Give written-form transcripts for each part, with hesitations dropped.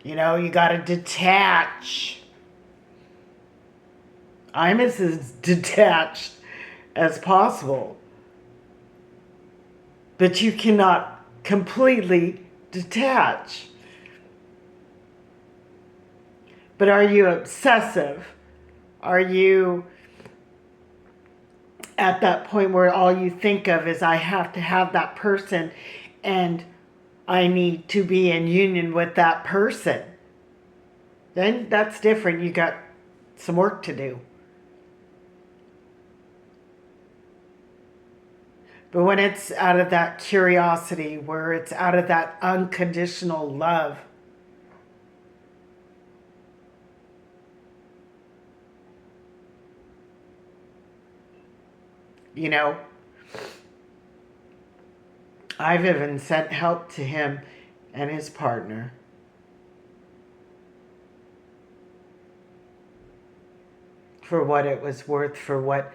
You know, you got to detach. I'm as detached as possible. But you cannot completely detach. But are you obsessive? Are you at that point where all you think of is, I have to have that person and I need to be in union with that person? Then that's different. You got some work to do. But when it's out of that curiosity, where it's out of that unconditional love, you know, I've even sent help to him and his partner. For what it was worth, for what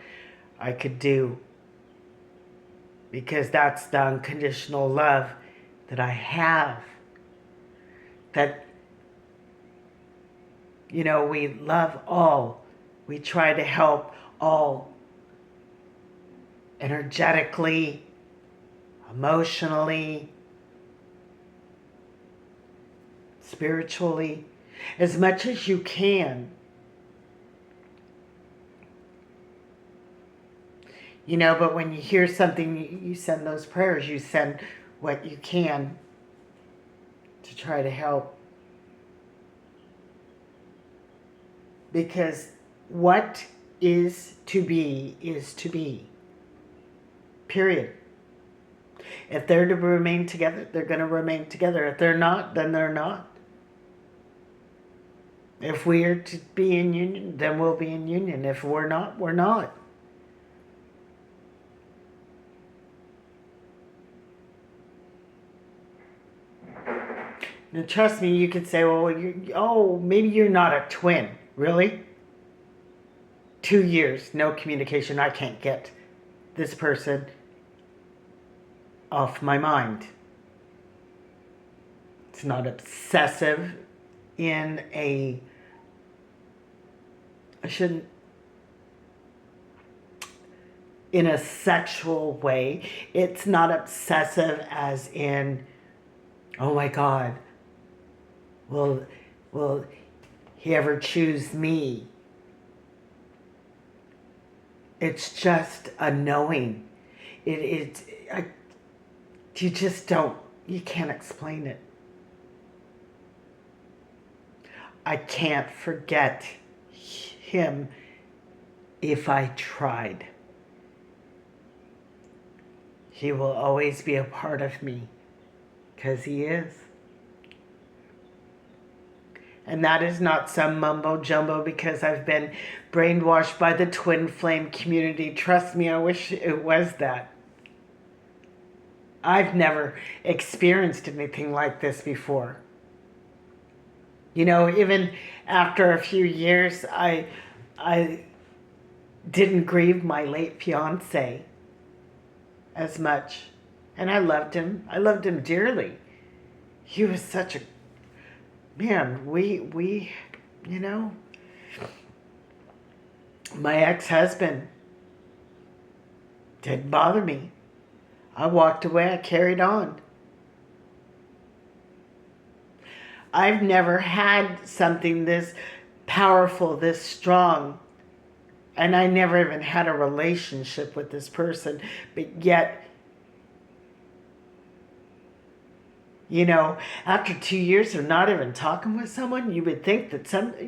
I could do. Because that's the unconditional love that I have. That, you know, we love all. We try to help all. Energetically, emotionally, spiritually, as much as you can. You know, but when you hear something, you send those prayers. You send what you can to try to help. Because what is to be is to be. Period. If they're to remain together, they're going to remain together. If they're not, then they're not. If we are to be in union, then we'll be in union. If we're not, we're not. And trust me, you could say, well, maybe you're not a twin. Really? 2 years, no communication. I can't get this person off my mind. It's not obsessive in a, I shouldn't, in a sexual way. It's not obsessive as in, oh my God, will he ever choose me? It's just a knowing. You just don't, you can't explain it. I can't forget him if I tried. He will always be a part of me because he is. And that is not some mumbo jumbo because I've been brainwashed by the twin flame community. Trust me, I wish it was that. I've never experienced anything like this before. You know, even after a few years, I didn't grieve my late fiance as much. And I loved him. I loved him dearly. He was such a man. We you know, my ex-husband didn't bother me. I walked away. I carried on. I've never had something this powerful, this strong. And I never even had a relationship with this person. But yet, you know, after 2 years of not even talking with someone, you would think that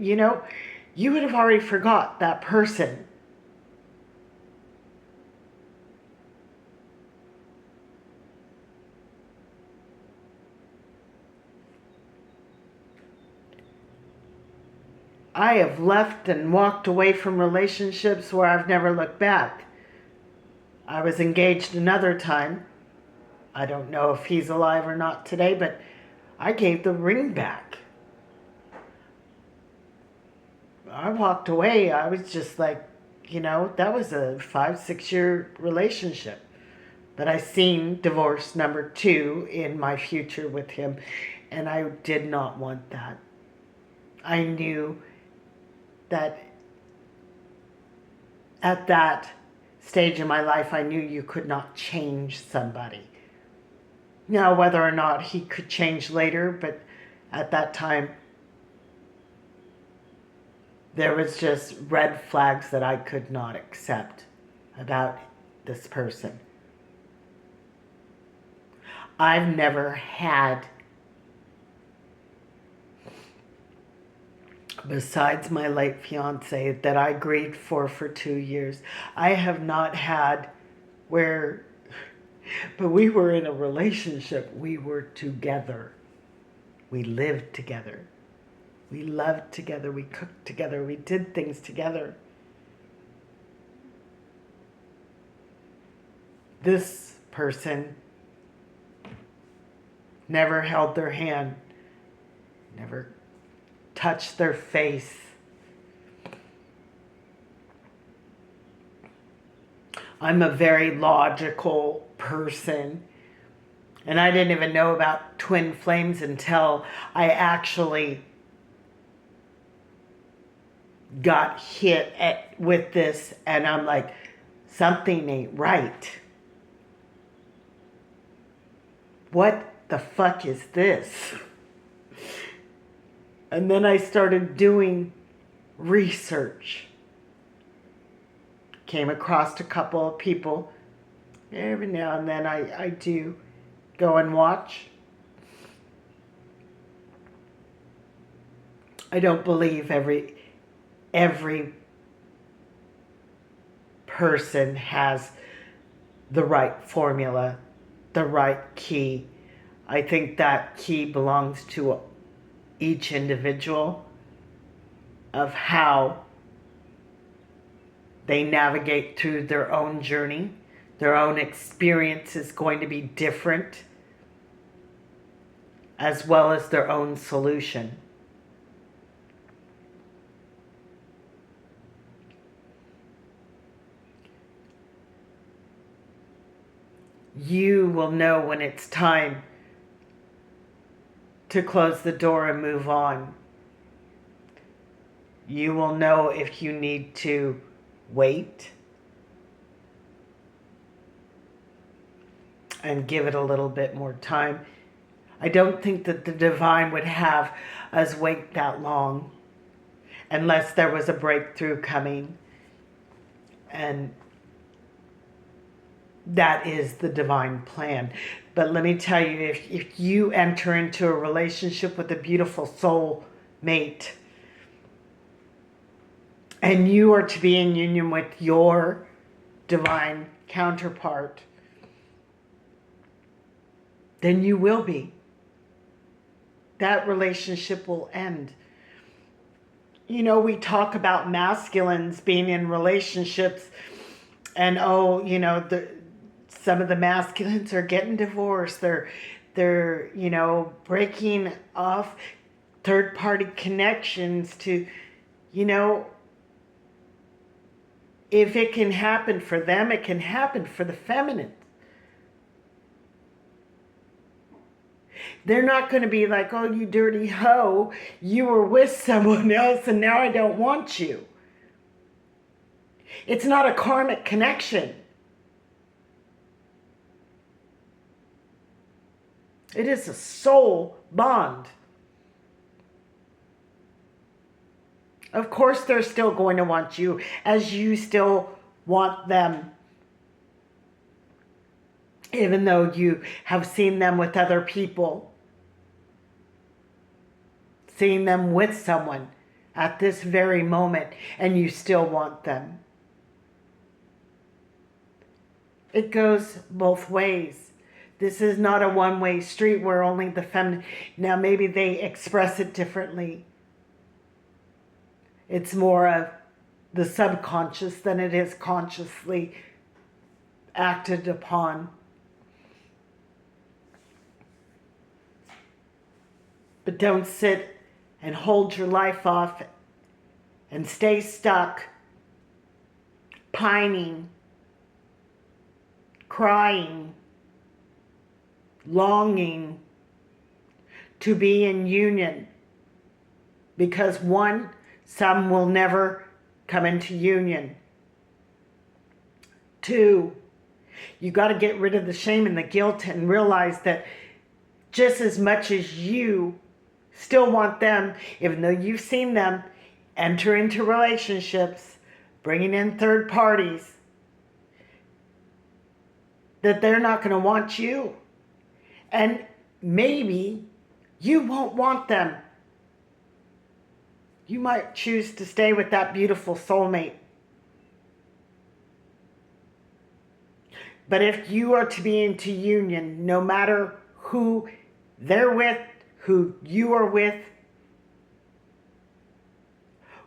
you would have already forgot that person. I have left and walked away from relationships where I've never looked back. I was engaged another time. I don't know if he's alive or not today, but I gave the ring back. I walked away. I was just like, that was a 5-6 year relationship. But I seen divorce number 2 in my future with him. And I did not want that. I knew that at that stage in my life, I knew you could not change somebody. Now, whether or not he could change later, but at that time, there was just red flags that I could not accept about this person. I've never had, besides my late fiance that I grieved for 2 years, I have not had where, but we were in a relationship. We were together. We lived together. We loved together. We cooked together. We did things together. This person never held their hand, never touched their face. I'm a very logical person, and I didn't even know about twin flames until I actually got hit with this, and I'm like, something ain't right. What the fuck is this? And then I started doing research. Came across a couple of people. Every now and then I do go and watch. I don't believe every person has the right formula, the right key. I think that key belongs to each individual of how they navigate through their own journey. Their own experience is going to be different, as well as their own solution. You will know when it's time to close the door and move on. You will know if you need to wait and give it a little bit more time. I don't think that the divine would have us wait that long unless there was a breakthrough coming. And that is the divine plan. But let me tell you, if you enter into a relationship with a beautiful soul mate, and you are to be in union with your divine counterpart, then you will be. That relationship will end. You know, we talk about masculines being in relationships, and some of the masculines are getting divorced. They're breaking off third-party connections to, if it can happen for them, it can happen for the feminine. They're not going to be like, oh, you dirty hoe, you were with someone else and now I don't want you. It's not a karmic connection. It is a soul bond. Of course, they're still going to want you as you still want them. Even though you have seen them with other people. Seeing them with someone at this very moment, and you still want them. It goes both ways. This is not a one-way street where only the feminine... Now, maybe they express it differently. It's more of the subconscious than it is consciously acted upon. But don't sit and hold your life off and stay stuck, pining, crying, longing, to be in union. Because one, some will never come into union. Two, you got to get rid of the shame and the guilt and realize that just as much as you still want them, even though you've seen them enter into relationships, bringing in third parties, that they're not going to want you. And maybe you won't want them. You might choose to stay with that beautiful soulmate. But if you are to be into union, no matter who they're with, who you are with,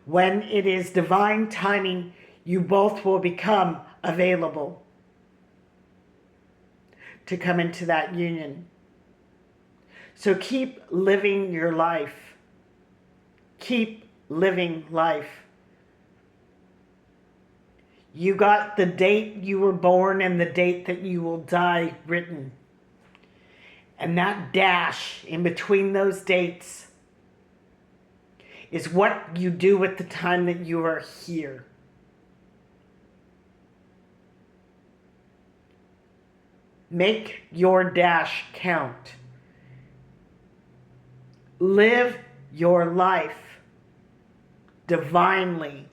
when it is divine timing, you both will become available to come into that union. So keep living your life. Keep living life. You got the date you were born and the date that you will die written. And that dash in between those dates is what you do with the time that you are here. Make your dash count. Live your life divinely.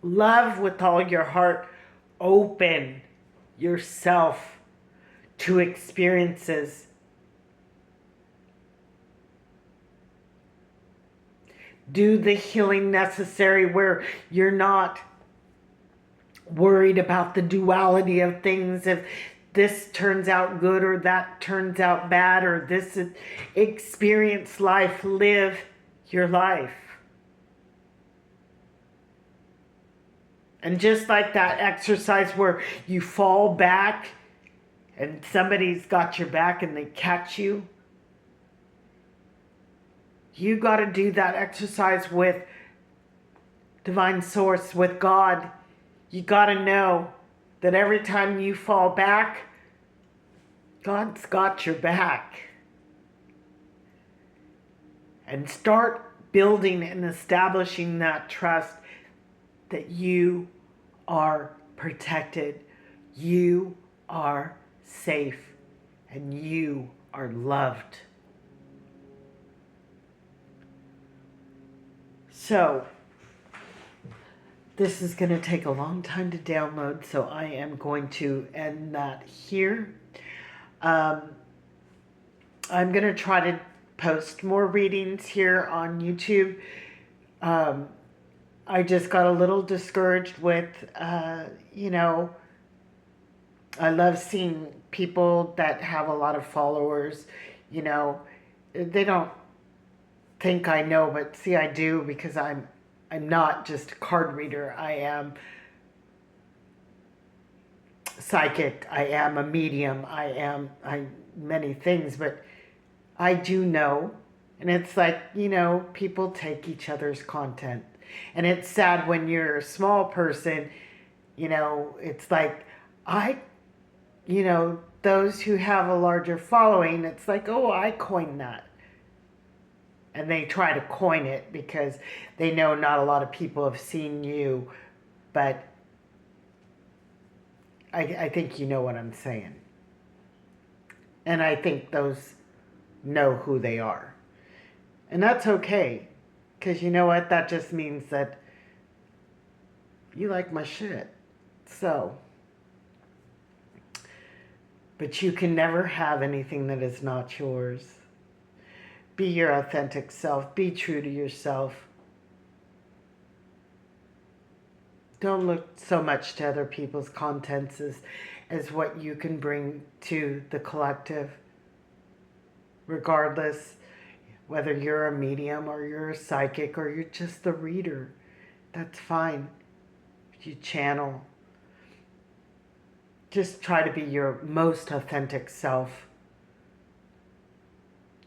Love with all your heart. Open yourself to experiences. Do the healing necessary where you're not worried about the duality of things. If this turns out good or that turns out bad, or this experience life, live your life. And just like that exercise where you fall back and somebody's got your back and they catch you, you got to do that exercise with divine source, with God. You got to know that every time you fall back, God's got your back. And start building and establishing that trust that you are protected, you are safe, and you are loved. So, this is going to take a long time to download, so I am going to end that here. I'm going to try to post more readings here on YouTube. I just got a little discouraged with, I love seeing people that have a lot of followers, they don't think I know, but see, I do, because I'm not just a card reader. I am psychic. I am a medium. I am many things, but I do know. And it's like, people take each other's content. And it's sad when you're a small person, it's like, those who have a larger following, it's like, oh, I coined that. And they try to coin it because they know not a lot of people have seen you. But I think you know what I'm saying. And I think those know who they are. And that's okay. Because you know what? That just means that you like my shit. So. But you can never have anything that is not yours. Be your authentic self. Be true to yourself. Don't look so much to other people's contents as what you can bring to the collective. Regardless, whether you're a medium or you're a psychic or you're just the reader, that's fine. You channel. Just try to be your most authentic self.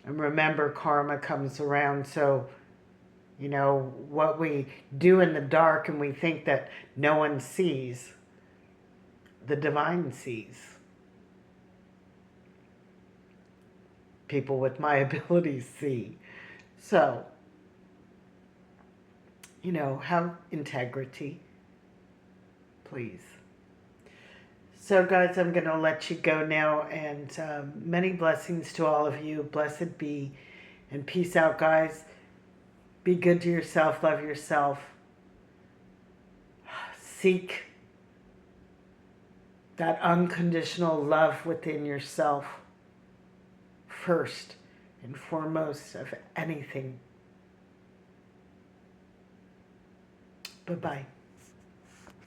And remember, karma comes around, so, what we do in the dark and we think that no one sees, the divine sees. people with my abilities see. So, have integrity, please. So, guys, I'm going to let you go now, and many blessings to all of you. Blessed be, and peace out, guys. Be good to yourself, love yourself. Seek that unconditional love within yourself first and foremost of anything. Bye-bye.